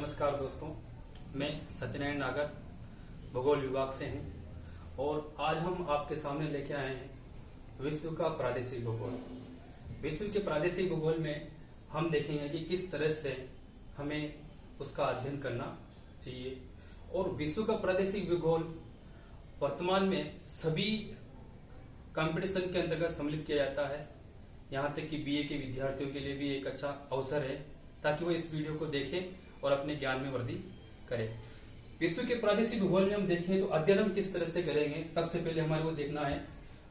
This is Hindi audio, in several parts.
नमस्कार दोस्तों, मैं सत्यनारायण नागर भूगोल विभाग से हूं और आज हम आपके सामने लेके आए हैं विश्व का प्रादेशिक भूगोल। विश्व के प्रादेशिक भूगोल में हम देखेंगे कि किस तरह से हमें उसका अध्ययन करना चाहिए। और विश्व का प्रादेशिक भूगोल वर्तमान में सभी कंपटीशन के अंतर्गत सम्मिलित किया जाता है। यहाँ तक कि बीए के विद्यार्थियों के लिए भी एक अच्छा अवसर है ताकि वो इस वीडियो को देखें और अपने ज्ञान में वृद्धि करें। विश्व के प्रादेशिक भूगोल में हम देखें तो अध्ययन हम किस तरह से करेंगे। सबसे पहले हमारे को देखना है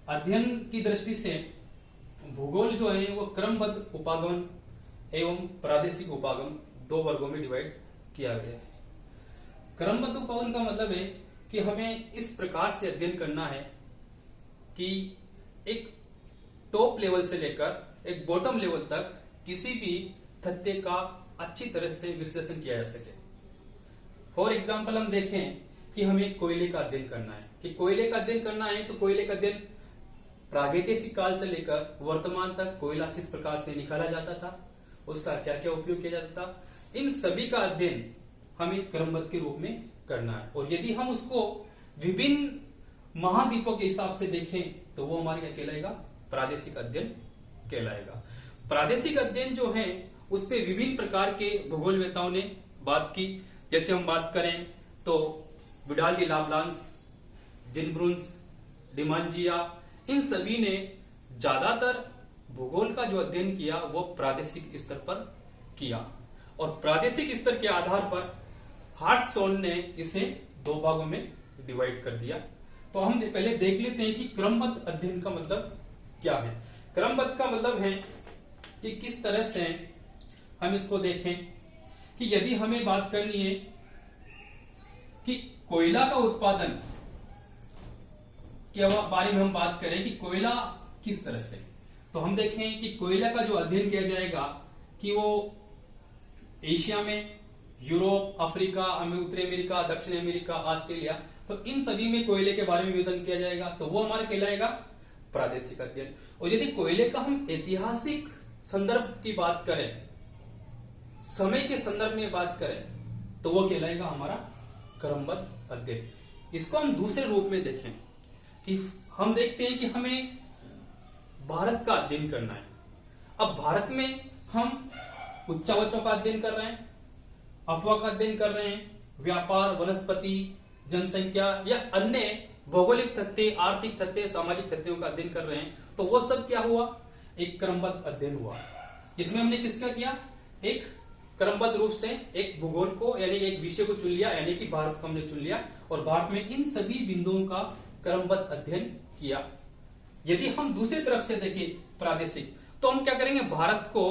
अध्ययन की दृष्टि से भूगोल जो है वो क्रमबद्ध उपागम एवं प्रादेशिक उपागम दो वर्गों में डिवाइड किया गया है। क्रमबद्ध उपागम का मतलब है कि हमें इस प्रकार से अध्ययन करना है कि एक टॉप लेवल से लेकर एक बॉटम लेवल तक किसी भी तथ्य का अच्छी तरह से विश्लेषण किया जा सके। फॉर एग्जाम्पल हम देखें कि हमें कोयले का अध्ययन करना है कि कोयले का अध्ययन करना है तो कोयले का अध्ययन प्रागैतिहासिक काल से लेकर वर्तमान तक कोयला किस प्रकार से निकाला जाता था, उसका क्या क्या उपयोग किया जाता था, इन सभी का अध्ययन हमें क्रमबद्ध के रूप में करना है। और यदि हम उसको विभिन्न महाद्वीपों के हिसाब से देखें तो वो हमारे क्या कहलाएगा, प्रादेशिक अध्ययन कहलाएगा। प्रादेशिक अध्ययन जो है उस पे विभिन्न प्रकार के भूगोलवेताओं ने बात की। जैसे हम बात करें तो विडाल डी लाप्लांस, जिनब्रुन्स, डिमांजिया, इन सभी ने ज्यादातर भूगोल का जो अध्ययन किया वो प्रादेशिक स्तर पर किया। और प्रादेशिक स्तर के आधार पर हार्टसॉन ने इसे दो भागों में डिवाइड कर दिया। तो हम पहले देख लेते हैं कि क्रमबद्ध अध्ययन का मतलब क्या है। क्रमबद्ध का मतलब है कि किस तरह से हम इसको देखें कि यदि हमें बात करनी है कि कोयला का उत्पादन के बारे में हम बात करें कि कोयला किस तरह से, तो हम देखें कि कोयला का जो अध्ययन किया जाएगा कि वो एशिया में, यूरोप, अफ्रीका, उत्तरी अमेरिका, दक्षिण अमेरिका, ऑस्ट्रेलिया, तो इन सभी में कोयले के बारे में अध्ययन किया जाएगा तो वो हमारा कहलाएगा प्रादेशिक अध्ययन। और यदि कोयले का हम ऐतिहासिक संदर्भ की बात करें, समय के संदर्भ में बात करें तो वो कहलाएगा हमारा क्रमबद्ध अध्ययन। इसको हम दूसरे रूप में देखें कि हम देखते हैं कि हमें भारत का अध्ययन करना है। अब भारत में हम उच्चावचों का अध्ययन कर रहे हैं, अफवाह का अध्ययन कर रहे हैं, व्यापार, वनस्पति, जनसंख्या या अन्य भौगोलिक तथ्य, आर्थिक तथ्य, सामाजिक तथ्यों का अध्ययन कर रहे हैं, तो वो सब क्या हुआ, एक क्रमबद्ध अध्ययन हुआ। इसमें हमने किसका किया, एक क्रमबद्ध रूप से एक भूगोल को यानी एक विषय को चुन लिया, यानी कि भारत को हमने चुन लिया और भारत में इन सभी बिंदुओं का क्रमबद्ध अध्ययन किया। यदि हम दूसरी तरफ से देखें प्रादेशिक, तो हम क्या करेंगे, भारत को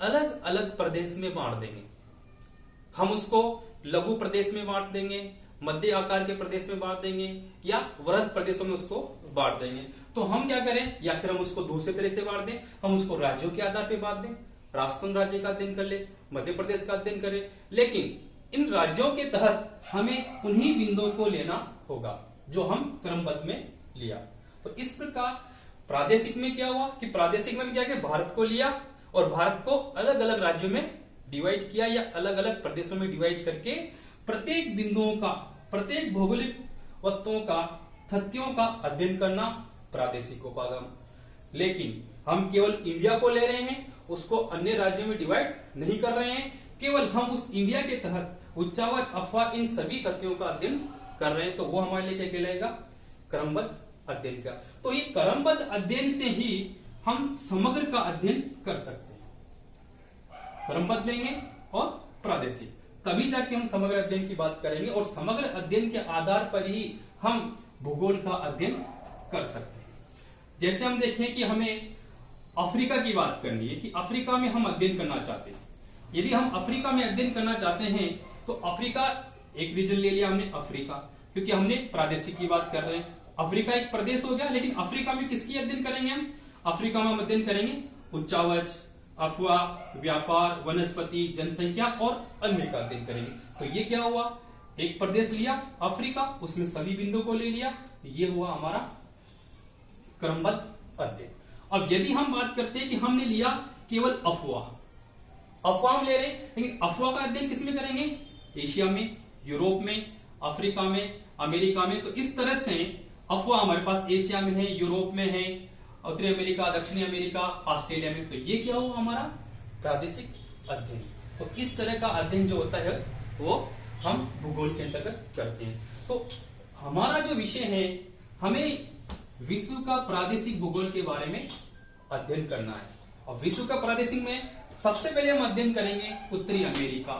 अलग अलग प्रदेश में बांट देंगे। हम उसको लघु प्रदेश में बांट देंगे, मध्य आकार के प्रदेश में बांट देंगे या वृहद प्रदेशों में उसको बांट देंगे। तो हम क्या करें, या फिर हम उसको दूसरे तरह से बांट दें, हम उसको राज्यों के आधार पर बांट दें, राजस्थान राज्य का अध्ययन कर ले, मध्य प्रदेश का अध्ययन करें, लेकिन इन राज्यों के तहत हमें उन्हीं बिंदुओं को लेना होगा जो हम क्रमबद्ध में लिया। तो इस प्रकार प्रादेशिक में क्या हुआ कि प्रादेशिक में क्या किया, भारत को लिया और भारत को अलग अलग राज्यों में डिवाइड किया या अलग अलग प्रदेशों में डिवाइड करके प्रत्येक बिंदुओं का, प्रत्येक भौगोलिक वस्तुओं का, तथ्यों का अध्ययन करना प्रादेशिक उपागम। लेकिन हम केवल इंडिया को ले रहे हैं, उसको अन्य राज्यों में डिवाइड नहीं कर रहे हैं, केवल हम उस इंडिया के तहत उच्चावच, अफवाह, इन सभी तथ्यों का अध्ययन कर रहे हैं, तो वो हमारे लिए क्या कहलाएगा, क्रमबद्ध अध्ययन का। तो ये क्रमबद्ध अध्ययन से ही हम समग्र का अध्ययन कर सकते हैं। क्रमबद्ध लेंगे और प्रादेशिक, तभी जाके हम समग्र अध्ययन की बात करेंगे और समग्र अध्ययन के आधार पर ही हम भूगोल का अध्ययन कर सकते हैं। जैसे हम देखें कि हमें अफ्रीका की बात करनी है कि अफ्रीका में हम अध्ययन करना चाहते हैं। यदि हम अफ्रीका में अध्ययन करना चाहते हैं तो अफ्रीका एक रीजन ले लिया हमने अफ्रीका, क्योंकि हमने प्रादेशिक की बात कर रहे हैं। अफ्रीका एक प्रदेश हो गया, लेकिन अफ्रीका में किसकी अध्ययन करेंगे हम, अफ्रीका में हम अध्ययन करेंगे उच्चावच, अफवाह, व्यापार, वनस्पति, जनसंख्या और अन्य का अध्ययन करेंगे। तो ये क्या हुआ, एक प्रदेश लिया अफ्रीका, उसमें सभी बिंदुओं को ले लिया, ये हुआ हमारा क्रमबद्ध अध्ययन। अब यदि हम बात करते हैं कि हमने लिया केवल अफवाह, अफवाह हम ले रहे हैं, लेकिन अफवाह का अध्ययन किसमें करेंगे, एशिया में, यूरोप में, अफ्रीका में, अमेरिका में। तो इस तरह से अफवाह हमारे पास एशिया में है, यूरोप में है, उत्तरी अमेरिका, दक्षिणी अमेरिका, ऑस्ट्रेलिया में। तो ये क्या हुआ हमारा प्रादेशिक अध्ययन। तो इस तरह का अध्ययन जो होता है वो हम भूगोल के अंतर्गत करते हैं। तो हमारा जो विषय है, हमें विश्व का प्रादेशिक भूगोल के बारे में अध्ययन करना है। और विश्व का प्रादेशिक में सबसे पहले हम अध्ययन करेंगे उत्तरी अमेरिका।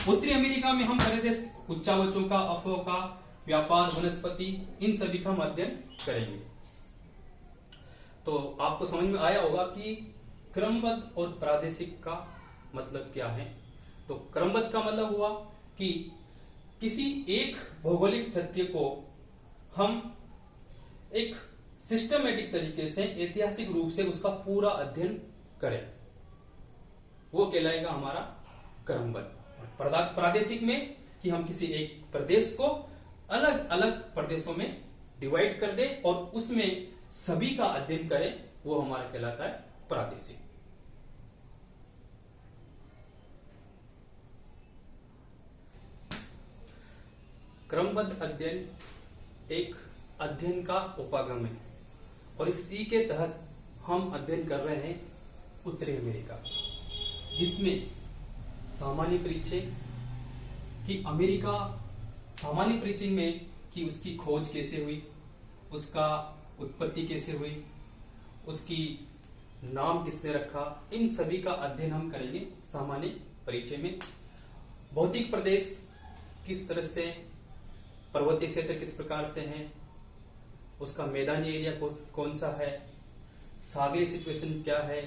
उत्तरी अमेरिका में हम करेंगे उच्चावचों का, अफवाह का, व्यापार, वनस्पति, इन सभी का हम अध्ययन करेंगे। तो आपको समझ में आया होगा कि क्रमबद्ध और प्रादेशिक का मतलब क्या है। तो क्रमबद्ध का मतलब हुआ कि किसी एक भौगोलिक तथ्य को हम एक सिस्टमेटिक तरीके से, ऐतिहासिक रूप से उसका पूरा अध्ययन करें, वो कहलाएगा हमारा क्रमबद्ध। प्रादेशिक में कि हम किसी एक प्रदेश को अलग अलग प्रदेशों में डिवाइड कर दें और उसमें सभी का अध्ययन करें, वो हमारा कहलाता है प्रादेशिक। क्रमबद्ध अध्ययन एक अध्ययन का उपागम है और इसी के तहत हम अध्ययन कर रहे हैं उत्तरी अमेरिका, जिसमें सामान्य परिचय कि अमेरिका, सामान्य परिचय में कि उसकी खोज कैसे हुई, उसका उत्पत्ति कैसे हुई, उसकी नाम किसने रखा, इन सभी का अध्ययन हम करेंगे सामान्य परिचय में। भौतिक प्रदेश किस तरह से, पर्वतीय क्षेत्र किस प्रकार से है, उसका मैदानी एरिया कौन सा है, सागरीय सिचुएशन क्या है,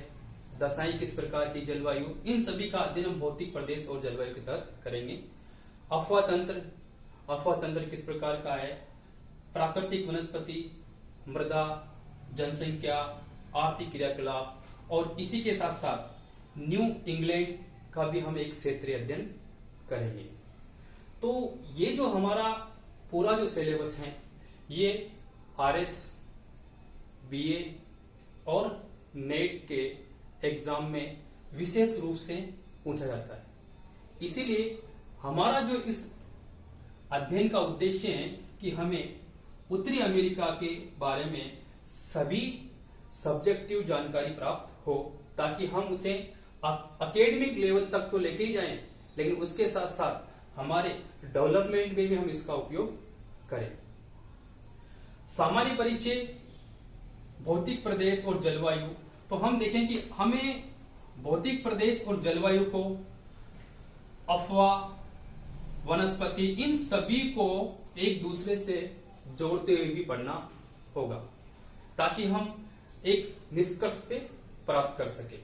दशाएं किस प्रकार की, जलवायु, इन सभी का अध्ययन हम भौतिक प्रदेश और जलवायु के तहत करेंगे। अफवाह तंत्र किस प्रकार का है, प्राकृतिक वनस्पति, मृदा, जनसंख्या, आर्थिक क्रियाकलाप और इसी के साथ साथ न्यू इंग्लैंड का भी हम एक क्षेत्रीय अध्ययन करेंगे। तो ये जो हमारा पूरा जो सिलेबस है, ये आरएस, बीए और नेट के एग्जाम में विशेष रूप से पूछा जाता है। इसीलिए हमारा जो इस अध्ययन का उद्देश्य है कि हमें उत्तरी अमेरिका के बारे में सभी सब्जेक्टिव जानकारी प्राप्त हो, ताकि हम उसे एकेडमिक लेवल तक तो लेके ही जाएं, लेकिन उसके साथ साथ हमारे डेवलपमेंट में भी हम इसका उपयोग करें। सामान्य परिचय, भौतिक प्रदेश और जलवायु। तो हम देखें कि हमें भौतिक प्रदेश और जलवायु को, अफवाह, वनस्पति, इन सभी को एक दूसरे से जोड़ते हुए भी पढ़ना होगा, ताकि हम एक निष्कर्ष पे प्राप्त कर सके।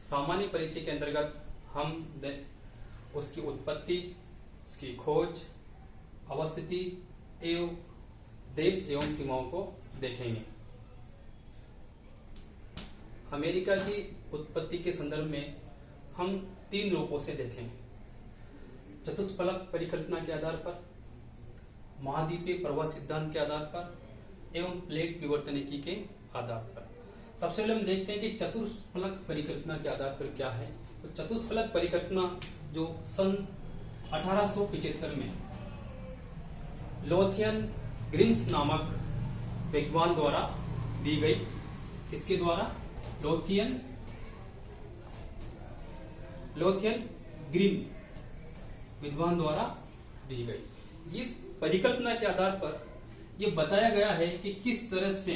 सामान्य परिचय के अंतर्गत हम उसकी उत्पत्ति, उसकी खोज, अवस्थिति एवं देश एवं सीमाओं को देखेंगे। अमेरिका की उत्पत्ति के संदर्भ में हम 3 रूपों से देखेंगे। चतुष्फलक परिकल्पना के आधार पर, महाद्वीपीय प्रवाह सिद्धांत के आधार पर एवं प्लेट विवर्तनिकी के आधार पर। सबसे पहले हम देखते हैं कि चतुष्फलक परिकल्पना के आधार पर क्या है। तो चतुष्फलक परिकल्पना जो सन 1875 में लोथियन ग्रीन्स नामक विद्वान द्वारा दी गई। इसके द्वारा लोथियन ग्रीन विद्वान द्वारा दी गई। इस परिकल्पना के आधार पर यह बताया गया है कि किस तरह से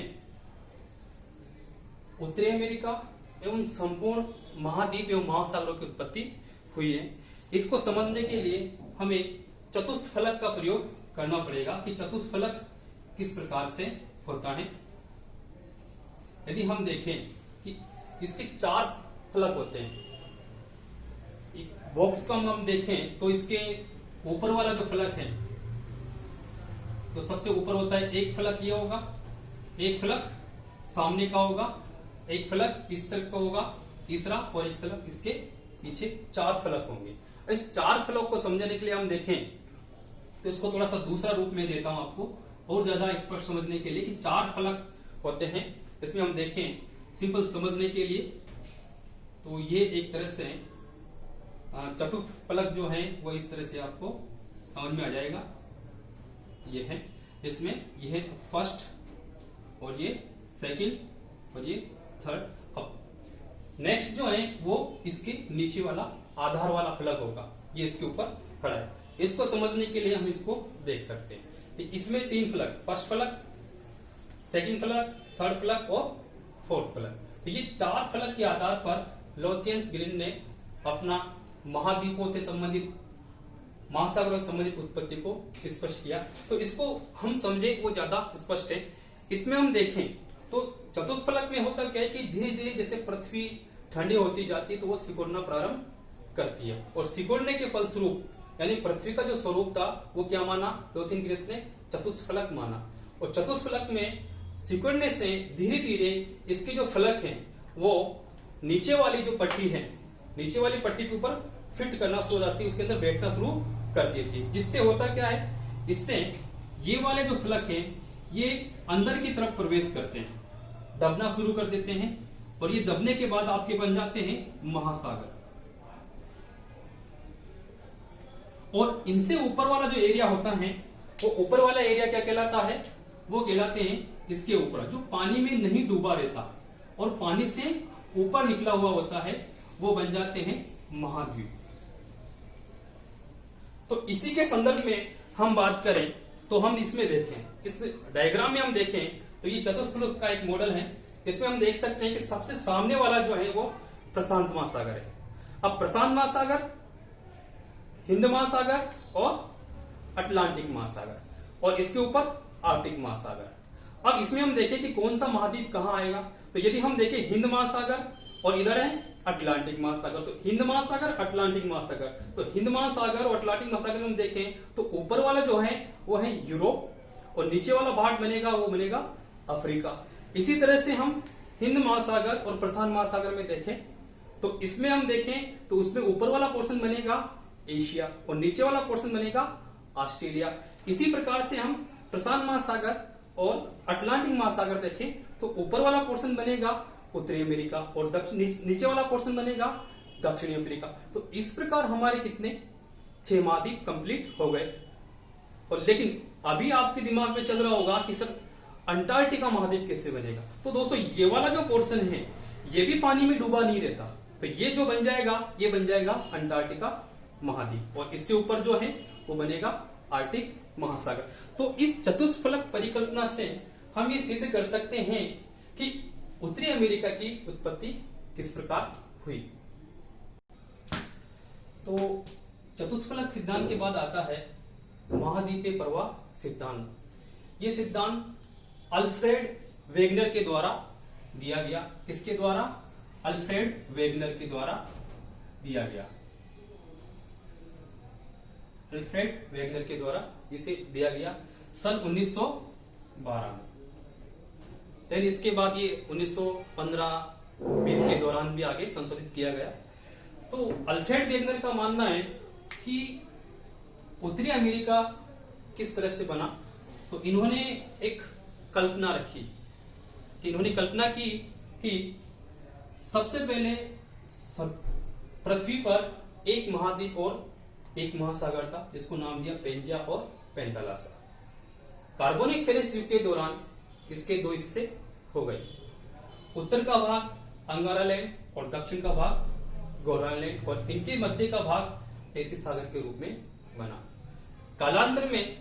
उत्तरी अमेरिका एवं संपूर्ण महाद्वीप एवं महासागरों की उत्पत्ति हुई है। इसको समझने के लिए हमें चतुष्फलक का प्रयोग करना पड़ेगा कि चतुष्फलक किस प्रकार से होता है। यदि हम देखें कि इसके 4 फलक होते हैं। बॉक्स का हम देखें तो इसके ऊपर वाला जो फलक है, तो सबसे ऊपर होता है एक फलक ये होगा, एक फलक सामने का होगा, एक फलक इस तरफ का होगा, तीसरा, और एक फलक इसके पीछे। 4 फलक होंगे। इस 4 फलक को समझने के लिए हम देखें तो इसको थोड़ा सा दूसरा रूप में देता हूं आपको और ज्यादा स्पष्ट समझने के लिए कि 4 फलक होते हैं। इसमें हम देखें सिंपल समझने के लिए तो ये एक तरह से चतुष्फलक जो है वो इस तरह से आपको समझ में आ जाएगा। ये है, इसमें ये है फर्स्ट और ये सेकंड और ये थर्ड। अब नेक्स्ट जो है वो इसके नीचे वाला आधार वाला फलक होगा, ये इसके ऊपर खड़ा है। इसको समझने के लिए हम इसको देख सकते हैं। इसमें 3 फलक, फर्स्ट फलक, सेकंड फलक, थर्ड फलक और फोर्थ फलक। तो ये 4 फलक के आधार पर लोथियंस ग्रीन ने अपना महाद्वीपों से संबंधित, महासागरों से संबंधित उत्पत्ति को स्पष्ट किया। तो इसको हम समझे वो ज्यादा स्पष्ट है। इसमें हम देखें तो चतुष्फलक में होता क्या है कि धीरे धीरे जैसे पृथ्वी ठंडी होती जाती है तो वो सिकुड़ना प्रारंभ करती है, और सिकुड़ने के फलस्वरूप यानी पृथ्वी का जो स्वरूप था वो क्या माना, लोथियन ग्रीस ने चतुष्फलक माना। और चतुष्फलक में सिकुड़ने से धीरे धीरे इसके जो फलक हैं वो नीचे वाली जो पट्टी है, नीचे वाली पट्टी के ऊपर फिट करना शुरू हो जाती है, उसके अंदर बैठना शुरू कर देती है। जिससे होता क्या है, इससे ये वाले जो फलक हैं ये अंदर की तरफ प्रवेश करते हैं, दबना शुरू कर देते हैं, और ये दबने के बाद आपके बन जाते हैं महासागर। और इनसे ऊपर वाला जो एरिया होता है वो ऊपर वाला एरिया क्या कहलाता है, वो कहलाते हैं इसके ऊपर जो पानी में नहीं डूबा रहता और पानी से ऊपर निकला हुआ होता है, वो बन जाते हैं महाद्वीप। तो इसी के संदर्भ में हम बात करें तो हम इसमें देखें, इस डायग्राम में हम देखें तो ये चतुष्फलक का एक मॉडल है। इसमें हम देख सकते हैं कि सबसे सामने वाला जो है वो प्रशांत महासागर है। अब प्रशांत महासागर, हिंद महासागर और अटलांटिक महासागर, और इसके ऊपर आर्कटिक महासागर। अब इसमें हम देखें कि कौन सा महाद्वीप कहां आएगा। तो यदि हम देखें हिंद महासागर और इधर है अटलांटिक महासागर, तो हिंद महासागर, अटलांटिक महासागर, तो हिंद महासागर और अटलांटिक महासागर में हम देखें तो ऊपर वाला जो है वो है यूरोप, और नीचे वाला भाग बनेगा वो बनेगा अफ्रीका। इसी तरह से हम हिंद महासागर और प्रशांत महासागर में देखें तो इसमें हम देखें तो उसमें ऊपर वाला पोर्शन बनेगा एशिया और नीचे वाला पोर्शन बनेगा ऑस्ट्रेलिया। इसी प्रकार से हम प्रशांत महासागर और अटलांटिक महासागर देखें तो ऊपर वाला पोर्शन बनेगा उत्तरी अमेरिका और नीचे वाला पोर्शन बनेगा दक्षिणी अफ्रीका। तो इस प्रकार हमारे कितने 6 महाद्वीप कंप्लीट हो गए। और लेकिन अभी आपके दिमाग में चल रहा होगा कि सर अंटार्कटिका महाद्वीप कैसे बनेगा। तो दोस्तों ये वाला जो पोर्शन है ये भी पानी में डूबा नहीं रहता, तो ये जो बन जाएगा ये बन जाएगा अंटार्कटिका महाद्वीप, और इससे ऊपर जो है वो बनेगा आर्कटिक महासागर। तो इस चतुष्फलक परिकल्पना से हम ये सिद्ध कर सकते हैं कि उत्तरी अमेरिका की उत्पत्ति किस प्रकार हुई। तो चतुष्फलक सिद्धांत के बाद आता है महाद्वीपीय प्रवाह सिद्धांत। ये सिद्धांत अल्फ्रेड वेगनर के द्वारा दिया गया। किसके द्वारा? अल्फ्रेड वेगनर के द्वारा दिया गया। अल्फ्रेड वेगनर के द्वारा इसे दिया गया सन 1912 में। देन इसके बाद ये 1915-20 के दौरान भी आगे संशोधित किया गया। तो अल्फ्रेड वेगनर का मानना है कि उत्तरी अमेरिका किस तरह से बना। तो इन्होंने एक कल्पना रखी कि इन्होंने कल्पना की कि सबसे पहले पृथ्वी पर एक महाद्वीप और एक महासागर था जिसको नाम दिया पेंजिया और पेंथालासा। कार्बोनिक फेरस युग के दौरान इसके 2 हिस्से हो गए, उत्तर का भाग अंगारा लैंड और दक्षिण का भाग गोरान लैंड, और इनके मध्य का भाग तैतीस सागर के रूप में बना। कालांतर में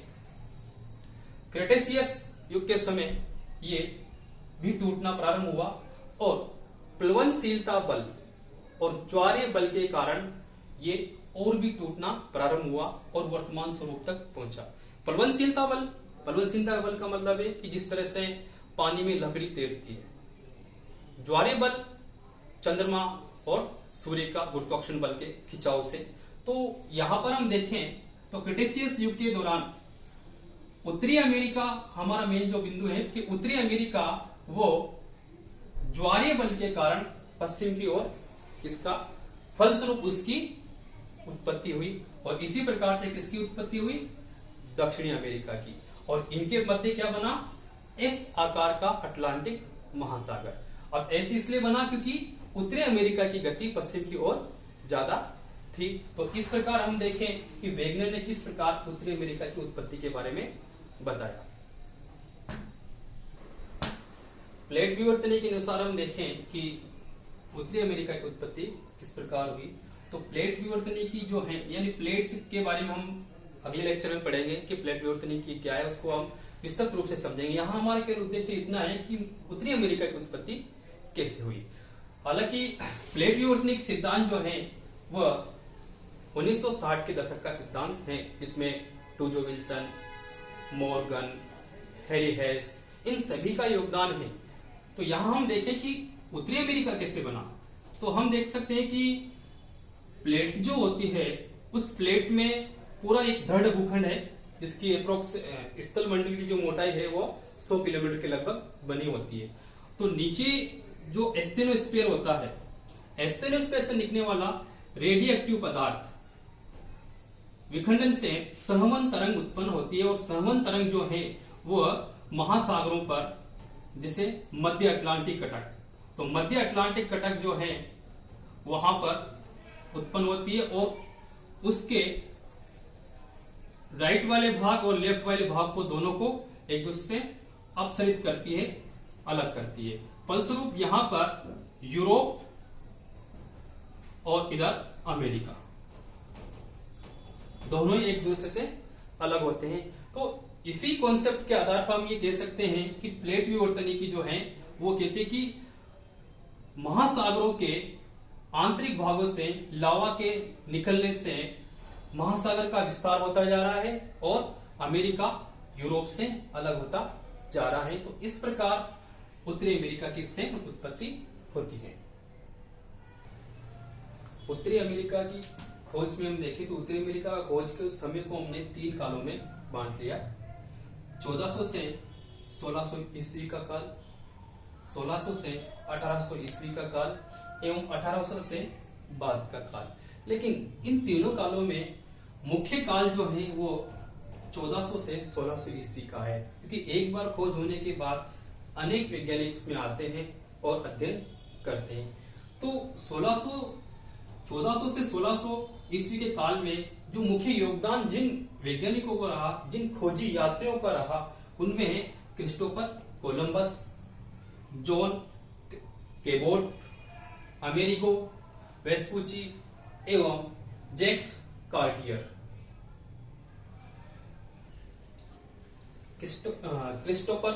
क्रेटेशियस युग के समय ये भी टूटना प्रारंभ हुआ और प्लवनशीलता बल और ज्वारीय बल के कारण ये और भी टूटना प्रारंभ हुआ और वर्तमान स्वरूप तक पहुंचा। प्लवनशीलता बल का मतलब है कि जिस तरह से पानी में लकड़ी तैरती है। ज्वारीय बल चंद्रमा और सूर्य का गुरुत्वाकर्षण बल के खिंचाव से। तो यहां पर हम देखें तो क्रेटेशियस युग के दौरान उत्तरी अमेरिका, हमारा मेन जो बिंदु है कि उत्तरी अमेरिका वो ज्वारीय बल के कारण पश्चिम की ओर इसका फलस्वरूप उसकी उत्पत्ति हुई, और इसी प्रकार से किसकी उत्पत्ति हुई? दक्षिणी अमेरिका की। और इनके मध्य क्या बना? एस आकार का अटलांटिक महासागर। अब ऐसे इसलिए बना क्योंकि उत्तरी अमेरिका की गति पश्चिम की ओर ज्यादा थी। तो इस प्रकार हम देखें कि वेगनर ने किस प्रकार उत्तरी अमेरिका की उत्पत्ति के बारे में बताया। प्लेट विवर्तन के अनुसार हम देखें कि उत्तरी अमेरिका की उत्पत्ति किस प्रकार हुई। तो प्लेट विवर्तनी की जो है, यानी प्लेट के बारे में हम अगले लेक्चर में पढ़ेंगे कि प्लेट विवर्तनी की क्या है, उसको हम विस्तृत रूप से समझेंगे। यहाँ हमारे केवल उद्देश्य इतना है कि उत्तरी अमेरिका की उत्पत्ति कैसे हुई। हालांकि प्लेट विवर्तनी सिद्धांत जो है वह 1960 के दशक का सिद्धांत है। इसमें Tuzo Wilson, Morgan, Harry Hess, इन सभी का योगदान है। तो यहां हम देखें कि उत्तरी अमेरिका कैसे बना, तो हम देख सकते हैं कि प्लेट जो होती है उस प्लेट में पूरा एक दृढ़ भूखंड है जिसकी अप्रोक्स स्थल मंडल की जो मोटाई है वो 100 किलोमीटर के लगभग बनी होती है। तो नीचे जो एस्थेनोस्फीयर होता है, एस्थेनोस्फीयर से निकलने वाला रेडियो एक्टिव पदार्थ विखंडन से संवहन तरंग उत्पन्न होती है, और संवहन तरंग जो है वह महासागरों पर, जैसे मध्य अटलांटिक कटक, तो मध्य अटलांटिक कटक जो है वहां पर उत्पन्न होती है, और उसके राइट वाले भाग और लेफ्ट वाले भाग को दोनों को एक दूसरे से अपसरित करती है, अलग करती है। फलस्वरूप यहां पर यूरोप और इधर अमेरिका दोनों ही एक दूसरे से अलग होते हैं। तो इसी कॉन्सेप्ट के आधार पर हम ये कह सकते हैं कि प्लेट विवर्तनी की जो है वो कहते हैं कि महासागरों के आंतरिक भागों से लावा के निकलने से महासागर का विस्तार होता जा रहा है और अमेरिका यूरोप से अलग होता जा रहा है। तो इस प्रकार उत्तरी अमेरिका की से उत्पत्ति होती है। उत्तरी अमेरिका की खोज में हम देखें तो उत्तरी अमेरिका का खोज के उस समय को हमने 3 कालों में बांट लिया। 1400 से 1600 ईस्वी का काल, 1600 से 1800 ईस्वी का काल एवं 1800 से बाद का काल। लेकिन इन तीनों कालों में मुख्य काल जो है वो 1400 से 1600 ईस्वी का है, क्योंकि एक बार खोज होने के बाद अनेक वैज्ञानिक इसमें आते हैं और अध्ययन करते हैं। तो 1400 से 1600 ईस्वी के काल में जो मुख्य योगदान जिन वैज्ञानिकों को रहा, जिन खोजी यात्रियों का रहा, उनमें है Christopher Columbus, John Cabot, Amerigo Vespucci एवं Jacques Cartier. Christopher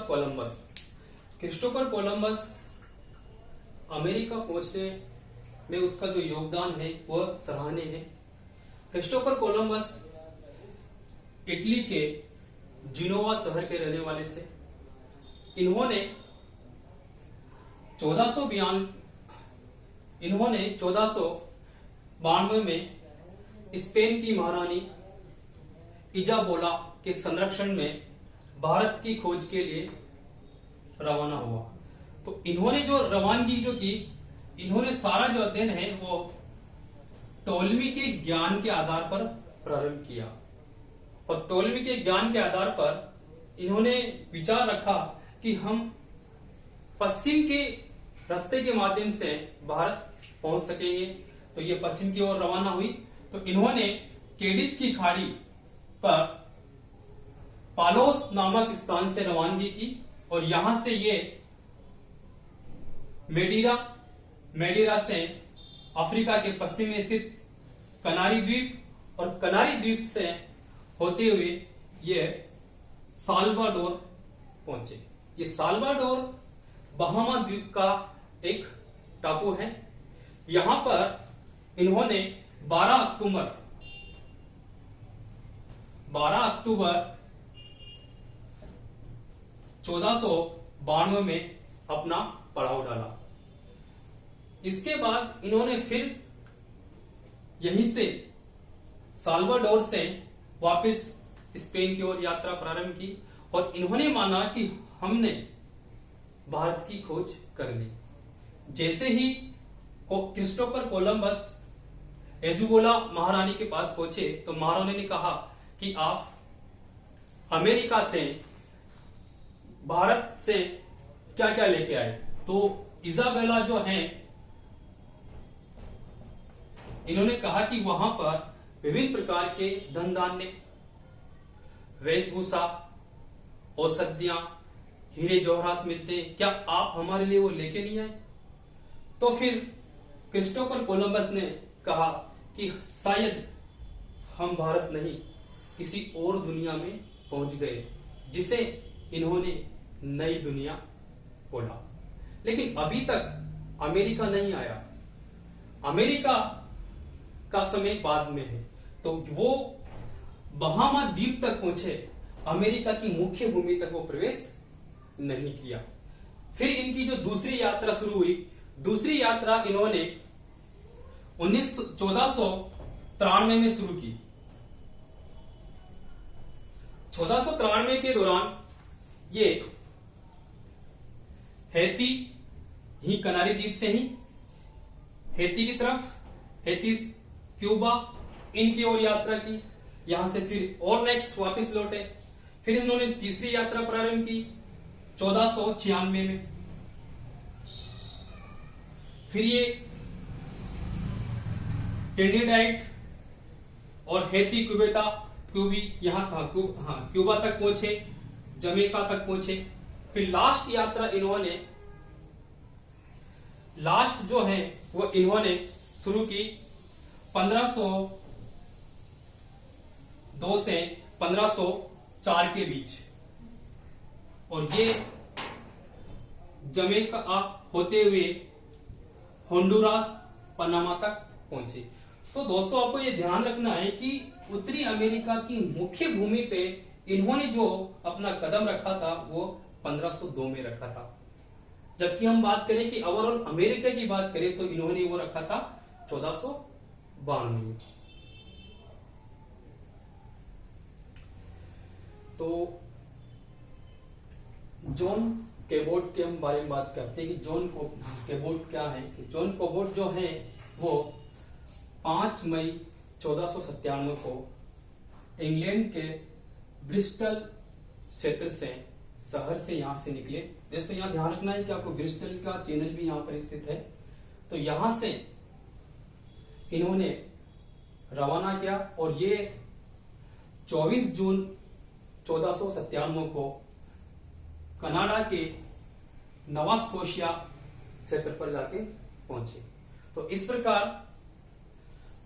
Columbus America पहुंचने में उसका जो योगदान है वह सराहनीय है। क्रिस्टोफर कोलंबस इटली के जिनोवा शहर के रहने वाले थे। इन्होंने 1492 में स्पेन की महारानी इजाबेला के संरक्षण में भारत की खोज के लिए रवाना हुआ। तो इन्होंने जो रवानगी जो की, इन्होंने सारा जो अध्ययन है वो टोलमी के ज्ञान के आधार पर प्रारंभ किया, और टोलमी के ज्ञान के आधार पर इन्होंने विचार रखा कि हम पश्चिम के रास्ते के माध्यम से भारत पहुंच सकेंगे। तो ये पश्चिम की ओर रवाना हुई। तो इन्होंने केडिज की खाड़ी पर पालोस नामक स्थान से रवानगी की, और यहां से ये मेडिरा से अफ्रीका के पश्चिम में स्थित कनारी द्वीप, और कनारी द्वीप से होते हुए ये साल्वाडोर पहुंचे। ये साल्वाडोर बहामा द्वीप का एक टापू है। यहां पर इन्होंने 12 अक्टूबर 1492 में अपना पड़ाव डाला। इसके बाद इन्होंने फिर यहीं से साल्वाडोर से वापस स्पेन की ओर यात्रा प्रारंभ की, और इन्होंने माना कि हमने भारत की खोज कर ली। जैसे ही क्रिस्टोफर कोलंबस इजाबेला महारानी के पास पहुंचे तो महारानी ने कहा कि आप अमेरिका से, भारत से क्या क्या लेके आए। तो इजाबेला जो है इन्होंने कहा कि वहां पर विभिन्न प्रकार के धन धान्य, वेशभूषा, औषधियां, हीरे जवाहरात मिलते हैं, क्या आप हमारे लिए वो लेके नहीं आए? तो फिर क्रिस्टोफर कोलंबस ने कहा कि शायद हम भारत नहीं किसी और दुनिया में पहुंच गए, जिसे इन्होंने नई दुनिया बोला। लेकिन अभी तक अमेरिका नहीं आया। अमेरिका का समय बाद में है। तो वो बहामा द्वीप तक पहुंचे, अमेरिका की मुख्य भूमि तक वो प्रवेश नहीं किया। फिर इनकी जो दूसरी यात्रा शुरू हुई, दूसरी यात्रा इन्होंने 1493 में शुरू की। 1493 के दौरान ये हैती ही कनारी द्वीप से ही हैती की तरफ, हैती, क्यूबा, इनकी ओर यात्रा की। यहां से फिर और नेक्स्ट वापस लौटे। फिर इन्होंने तीसरी यात्रा प्रारंभ की 1496 में। फिर ये ट्रिनिडाद और हैती क्यूबा तक पहुंचे, जमैका तक पहुंचे। फिर लास्ट यात्रा इन्होंने जो है वो इन्होंने शुरू की 1502 से 1504 के बीच, और ये जमैका होते हुए होंडुरास, पनामा तक पहुंचे। तो दोस्तों आपको ये ध्यान रखना है कि उत्तरी अमेरिका की मुख्य भूमि पे इन्होंने जो अपना कदम रखा था वो 1502 में रखा था। जबकि हम बात करें कि ओवरऑल अमेरिका की बात करें तो इन्होंने वो रखा था 1492 में। तो जॉन कैबोट के हम बारे में बात करते हैं कि जॉन कैबोट क्या है। कि जॉन कैबोट जो है वो 5 मई 1497 को इंग्लैंड के ब्रिस्टल क्षेत्र से, शहर से यहां से निकले। दोस्तों यहां ध्यान रखना है कि आपको ब्रिस्टल का चैनल भी यहां पर स्थित है। तो यहां से इन्होंने रवाना किया और ये 24 जून 1497 को कनाडा के नवा स्कोशिया क्षेत्र पर जाके पहुंचे। तो इस प्रकार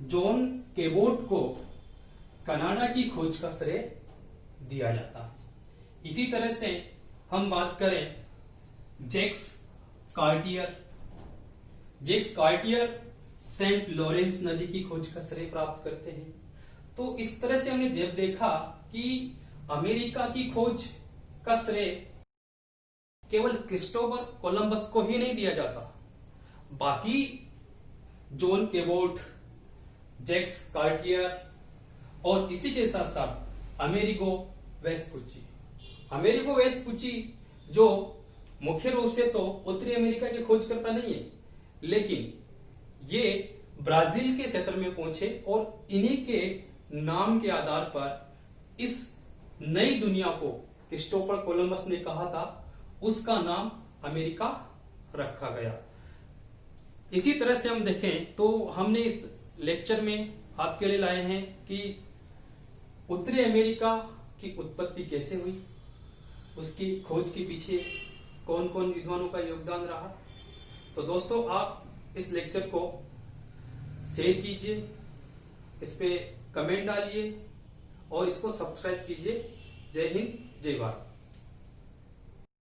जॉन कैबोट को कनाडा की खोज का श्रेय दिया जाता है। इसी तरह से हम बात करें जैक्स कार्टियर सेंट लॉरेंस नदी की खोज का श्रेय प्राप्त करते हैं। तो इस तरह से हमने जब देखा कि अमेरिका की खोज का श्रेय केवल क्रिस्टोफर कोलंबस को ही नहीं दिया जाता, बाकी जॉन कैबोट, जैक्स कार्टियर और इसी के साथ साथ अमेरिगो वेस्पुची जो मुख्य रूप से तो उत्तरी अमेरिका के खोजकर्ता नहीं है, लेकिन ये ब्राजील के क्षेत्र में पहुंचे और इन्हीं के नाम के आधार पर इस नई दुनिया को क्रिस्टोफर कोलंबस ने कहा था, उसका नाम अमेरिका रखा गया। इसी तरह से हम देखें तो हमने इस लेक्चर में आपके लिए लाए हैं कि उत्तरी अमेरिका की उत्पत्ति कैसे हुई, उसकी खोज के पीछे कौन कौन विद्वानों का योगदान रहा। तो दोस्तों आप इस लेक्चर को शेयर कीजिए, इस पे कमेंट डालिए और इसको सब्सक्राइब कीजिए। जय हिंद, जय भारत।